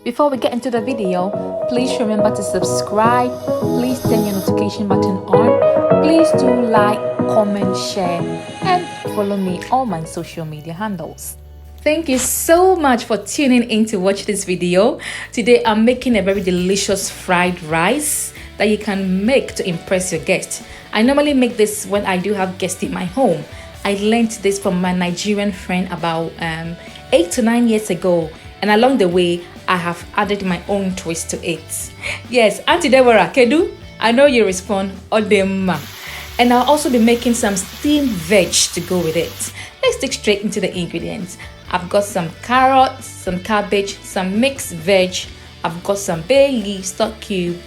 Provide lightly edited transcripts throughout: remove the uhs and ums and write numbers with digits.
Before we get into the video, please remember to subscribe. Please turn your notification button on. Please do like, comment, share, and follow me on my social media handles. Thank you so much for tuning in to watch this video. Today I'm making a very delicious fried rice that you can make to impress your guests. I normally make this when I do have guests in my home. I learned this from my Nigerian friend about 8 to 9 years ago, and along the way I have added my own twist to it. Yes, Auntie Deborah Kedu, I know you respond Odema. And I'll also be making some steamed veg to go with it. Let's dig straight into the ingredients. I've got some carrots, some cabbage, some mixed veg. I've got some bay leaf, stock cube,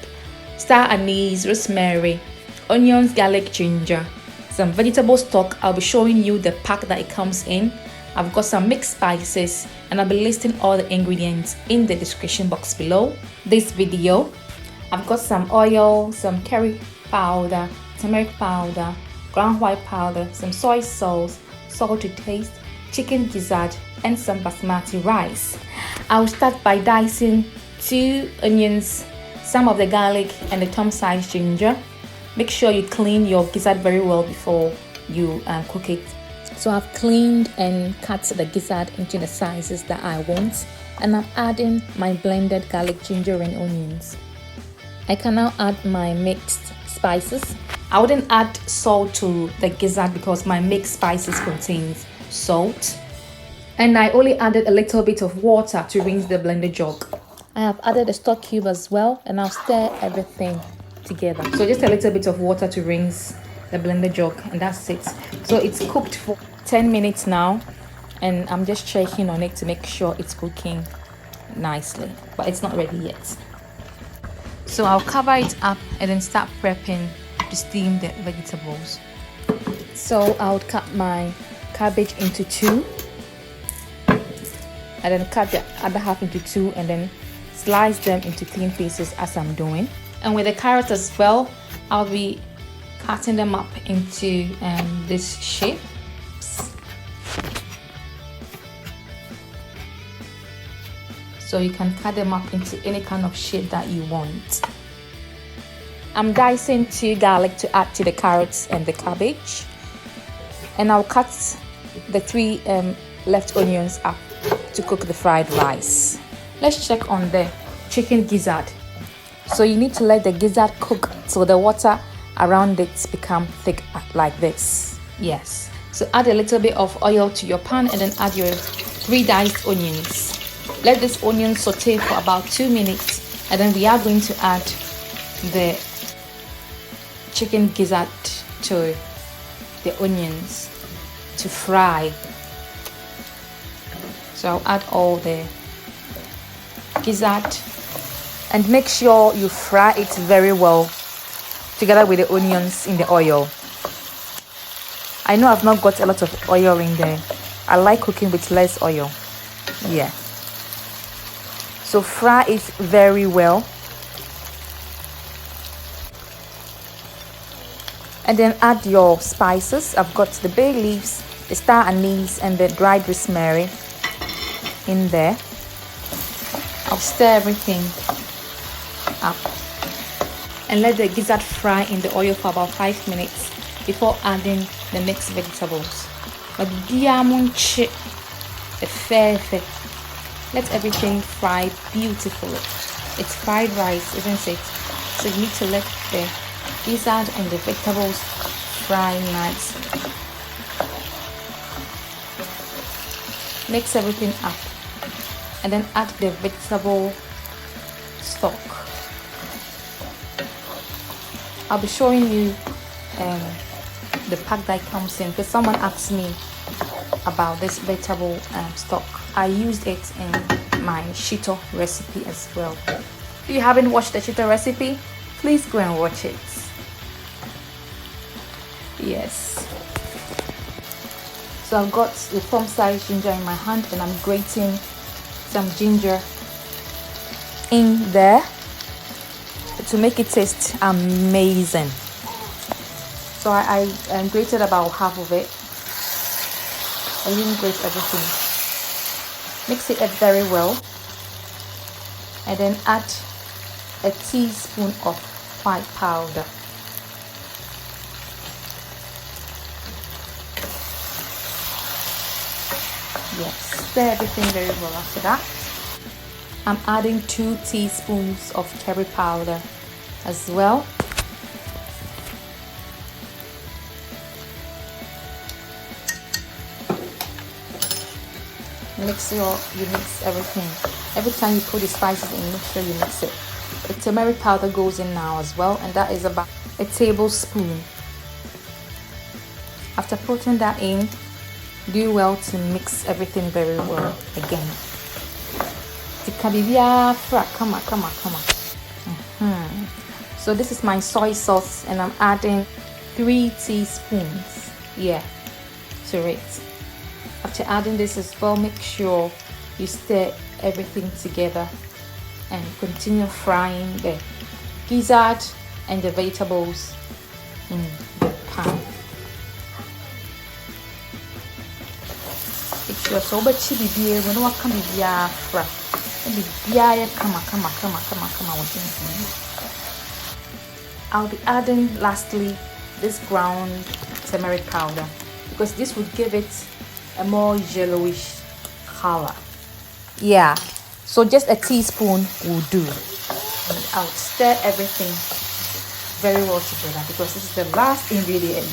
star anise, rosemary, onions, garlic, ginger, some vegetable stock. I'll be showing you the pack that it comes in. I've got some mixed spices, and I'll be listing all the ingredients in the description box below this video. I've got some oil, some curry powder, turmeric powder, ground white powder, some soy sauce, salt to taste, chicken gizzard, and some basmati rice. I'll start by dicing 2 onions, some of the garlic, and the thumb-sized ginger. Make sure you clean your gizzard very well before you cook it. So I've cleaned and cut the gizzard into the sizes that I want, and I'm adding my blended garlic, ginger, and onions. I can now add my mixed spices. I wouldn't add salt to the gizzard because my mixed spices contains salt, and I only added a little bit of water to rinse the blender jug. I have added a stock cube as well, and I'll stir everything together. So just a little bit of water to rinse the blender jug, and that's it. So it's cooked for 10 minutes now, and I'm just checking on it to make sure it's cooking nicely, but it's not ready yet. So I'll cover it up and then start prepping to steam the vegetables. So I'll cut my cabbage into 2, and then cut the other half into 2, and then slice them into thin pieces as I'm doing. And with the carrots as well, I'll be cutting them up into this shape. So you can cut them up into any kind of shape that you want. I'm dicing 2 garlic to add to the carrots and the cabbage, and I'll cut the 3 left onions up to cook the fried rice. Let's check on the chicken gizzard. So you need to let the gizzard cook so the water around it become thick like this. Yes. So add a little bit of oil to your pan, and then add your 3 diced onions. Let this onion saute for about 2 minutes, and then we are going to add the chicken gizzard to the onions to fry. So I'll add all the gizzard, and make sure you fry it very well together with the onions in the oil. I know I've not got a lot of oil in there. I like cooking with less oil. Yeah. So fry it very well, and then add your spices. I've got the bay leaves, the star anise, and the dried rosemary in there. I'll stir everything up and let the gizzard fry in the oil for about 5 minutes before adding the mixed vegetables. But let everything fry beautifully. It's fried rice, isn't it? So you need to let the gizzard and the vegetables fry nicely. Mix everything up, and then add the vegetable stock. I'll be showing you the pack that comes in, because someone asked me about this vegetable stock. I used it in my shito recipe as well. If you haven't watched the shito recipe, please go and watch it. Yes. So I've got the thumb-sized ginger in my hand, and I'm grating some ginger in there to make it taste amazing. So I grated about half of it. I didn't grate everything. Mix it up very well. and then add a teaspoon of white powder. Yes, stir everything very well. After that, I'm adding 2 teaspoons of curry powder as well. You mix everything. Every time you put the spices in, make sure you mix it. The turmeric powder goes in now as well, and that is about a tablespoon. After putting that in, do well to mix everything very well again. So this is my soy sauce, and I'm adding 3 teaspoons to it. After adding this as well, make sure you stir everything together and continue frying the gizzard and the vegetables in the pan. Make sure so but chili beer when what can be fry. I'll be adding lastly this ground turmeric powder, because this would give it a more yellowish color. So just a teaspoon will do. And I'll stir everything very well together, because this is the last ingredient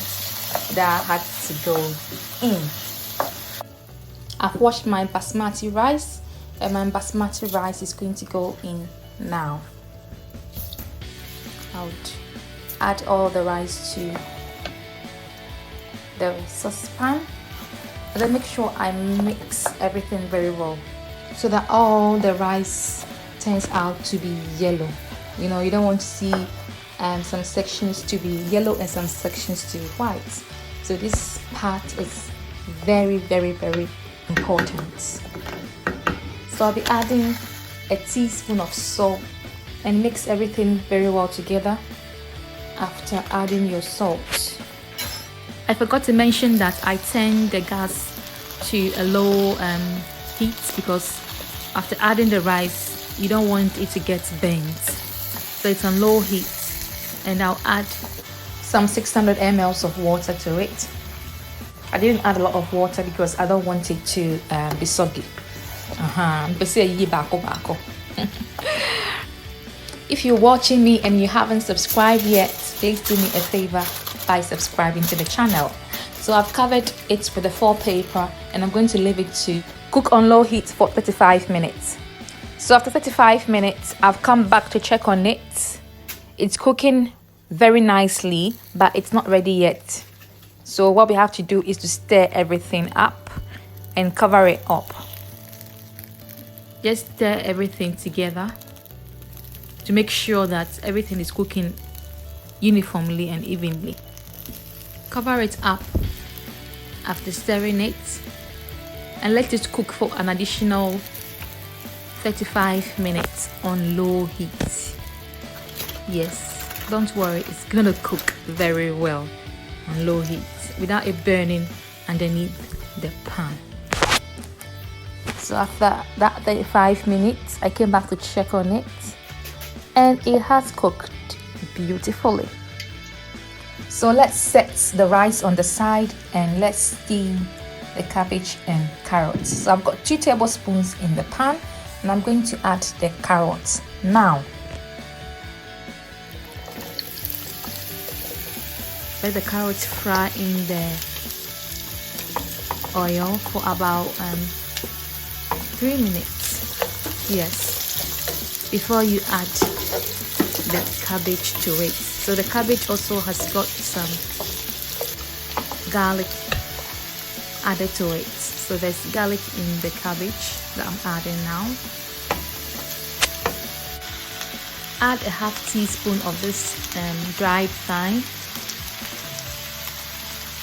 that had to go in. I've washed my basmati rice, and my basmati rice is going to go in now. I'll add all the rice to the saucepan, and then make sure I mix everything very well so that all the rice turns out to be yellow. You know, you don't want to see some sections to be yellow and some sections to be white. So this part is very, very, very important. So I'll be adding a teaspoon of salt and mix everything very well together. After adding your salt, I forgot to mention that I turned the gas to a low heat, because after adding the rice you don't want it to get burnt. So it's on low heat, and I'll add some 600 ml of water to it. I didn't add a lot of water because I don't want it to be soggy. If you're watching me and you haven't subscribed yet, please do me a favor by subscribing to the channel. So I've covered it with a foil paper, and I'm going to leave it to cook on low heat for 35 minutes. So after 35 minutes, I've come back to check on it. It's cooking very nicely, but it's not ready yet. So what we have to do is to stir everything up and cover it up. Just stir everything together to make sure that everything is cooking uniformly and evenly. Cover it up after stirring it, and let it cook for an additional 35 minutes on low heat. Yes, don't worry, it's gonna cook very well on low heat without it burning underneath the pan. So after that 35 minutes, I came back to check on it, and it has cooked beautifully. So let's set the rice on the side and let's steam the cabbage and carrots. So I've got 2 tablespoons in the pan, and I'm going to add the carrots now. Let the carrots fry in the oil for about 3 minutes. Yes, before you add the cabbage to it. So the cabbage also has got some garlic added to it. So there's garlic in the cabbage that I'm adding now. Add a half teaspoon of this dried thyme,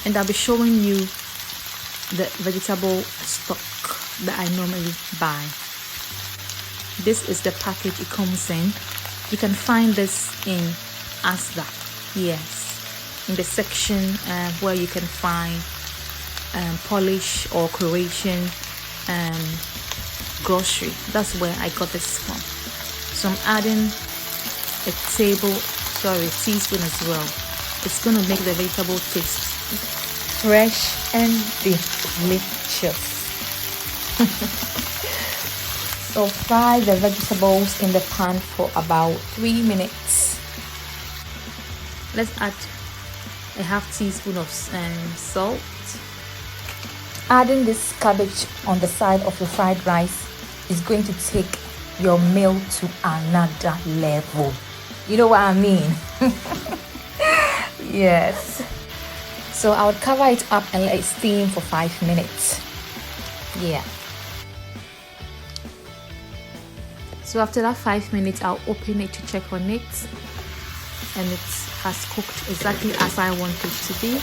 and I'll be showing you the vegetable stock that I normally buy. This is the package it comes in. You can find this in Asda, yes, in the section where you can find Polish or Croatian grocery. That's where I got this from. So I'm adding a teaspoon as well. It's going to make the vegetable taste fresh and delicious. So fry the vegetables in the pan for about 3 minutes. Let's add a half teaspoon of salt. Adding this cabbage on the side of your fried rice is going to take your meal to another level. You know what I mean? Yes. So I would cover it up and let it steam for 5 minutes. Yeah. So after that 5 minutes, I'll open it to check on it, and it has cooked exactly as I want it to be.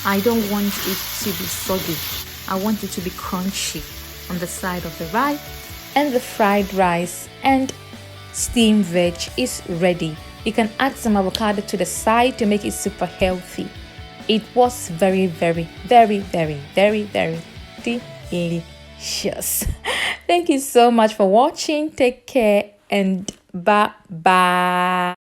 I don't want it to be soggy. I want it to be crunchy on the side of the rice. And the fried rice and steamed veg is ready. You can add some avocado to the side to make it super healthy. It was very, very, very, very, very, very delicious. Thank you so much for watching. Take care and bye-bye.